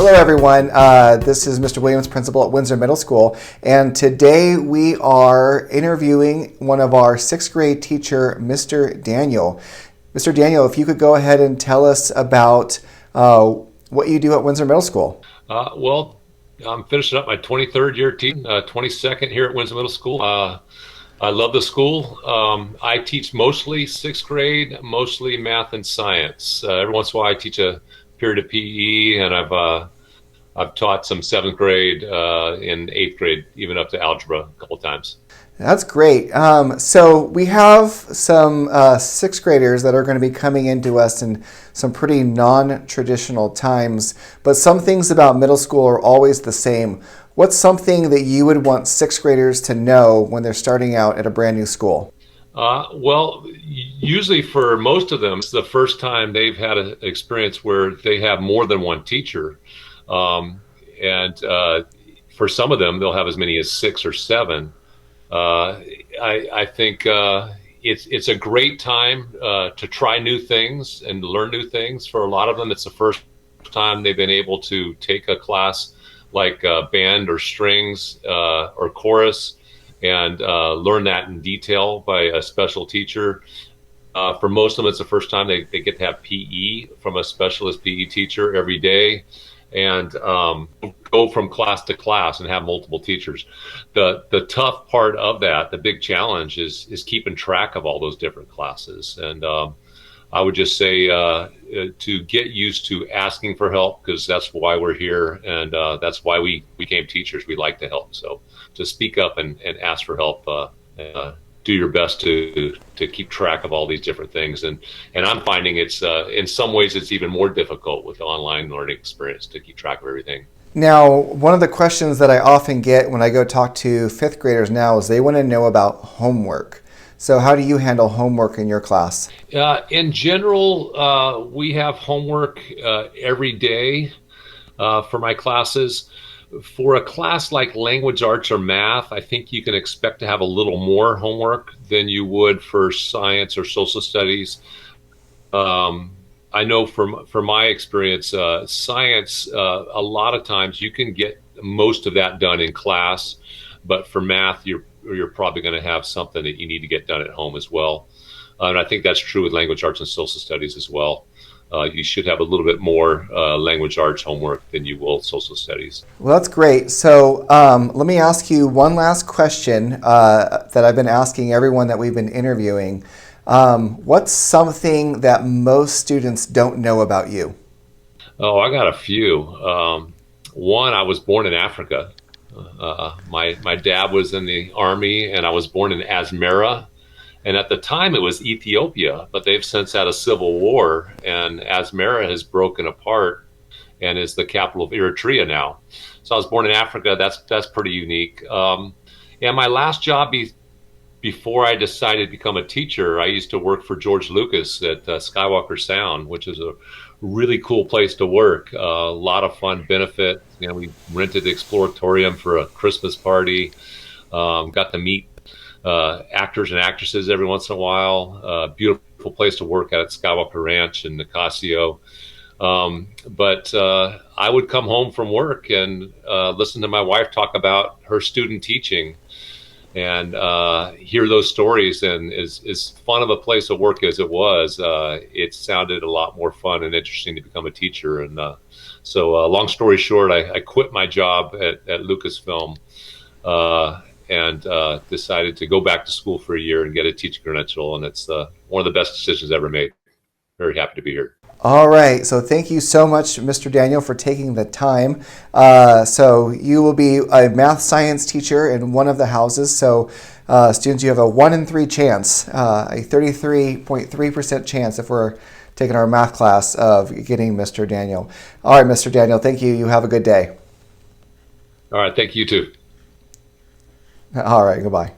Hello, everyone. This is Mr. Williams, principal at Windsor Middle School, and today we are interviewing one of our sixth grade teacher, Mr. Daniel. Mr. Daniel, if you could go ahead and tell us about what you do at Windsor Middle School. Well, I'm finishing up my 23rd year teaching, 22nd here at Windsor Middle School. I love the school. I teach mostly sixth grade, mostly math and science. Every once in a while I teach a period of PE, and I've taught some seventh grade and eighth grade, even up to algebra a couple times. That's great. So we have some sixth graders that are going to be coming into us in some pretty non-traditional times, but some things about middle school are always the same. What's something that you would want sixth graders to know when they're starting out at a brand new school? Well, usually for most of them, it's the first time they've had an experience where they have more than one teacher. And for some of them, they'll have as many as 6 or 7. I think it's a great time to try new things and learn new things. For a lot of them, it's the first time they've been able to take a class like band or strings or chorus and learn that in detail by a special teacher. For most of them, it's the first time they get to have PE from a specialist PE teacher every day, and go from class to class and have multiple teachers. The tough part of that, the big challenge, is keeping track of all those different classes. And I would just say to get used to asking for help, because that's why we're here, and that's why we became teachers. We like to help. So to speak up and ask for help, do your best to keep track of all these different things. And I'm finding it's in some ways it's even more difficult with the online learning experience to keep track of everything. Now, one of the questions that I often get when I go talk to fifth graders now is they want to know about homework. So how do you handle homework in your class? In general, we have homework every day for my classes. For a class like language arts or math, I think you can expect to have a little more homework than you would for science or social studies. I know from my experience, science, a lot of times you can get most of that done in class, but for math, you're probably going to have something that you need to get done at home as well. And I think that's true with language arts and social studies as well. You should have a little bit more language arts homework than you will social studies. Well, that's great. So let me ask you one last question that I've been asking everyone that we've been interviewing. What's something that most students don't know about you? Oh, I got a few. One, I was born in Africa. My dad was in the army, and I was born in Asmara. And at the time, it was Ethiopia, but they've since had a civil war, and Asmara has broken apart and is the capital of Eritrea now. So I was born in Africa. That's pretty unique. And my last job before I decided to become a teacher, I used to work for George Lucas at Skywalker Sound, which is a really cool place to work. A lot of fun benefit. You know, we rented the Exploratorium for a Christmas party. Got to meet actors and actresses every once in a while. Beautiful place to work at Skywalker Ranch in Nicasio. But I would come home from work and listen to my wife talk about her student teaching and hear those stories. And as fun of a place to work as it was, it sounded a lot more fun and interesting to become a teacher. And so long story short, I quit my job at Lucasfilm and decided to go back to school for a year and get a teaching credential. And it's one of the best decisions ever made. Very happy to be here. All right. So thank you so much, Mr. Daniel, for taking the time. So you will be a math science teacher in one of the houses. So students, you have a 1 in 3 chance, a 33.3% chance if we're taking our math class of getting Mr. Daniel. All right, Mr. Daniel, thank you. You have a good day. All right. Thank you too. All right. Goodbye.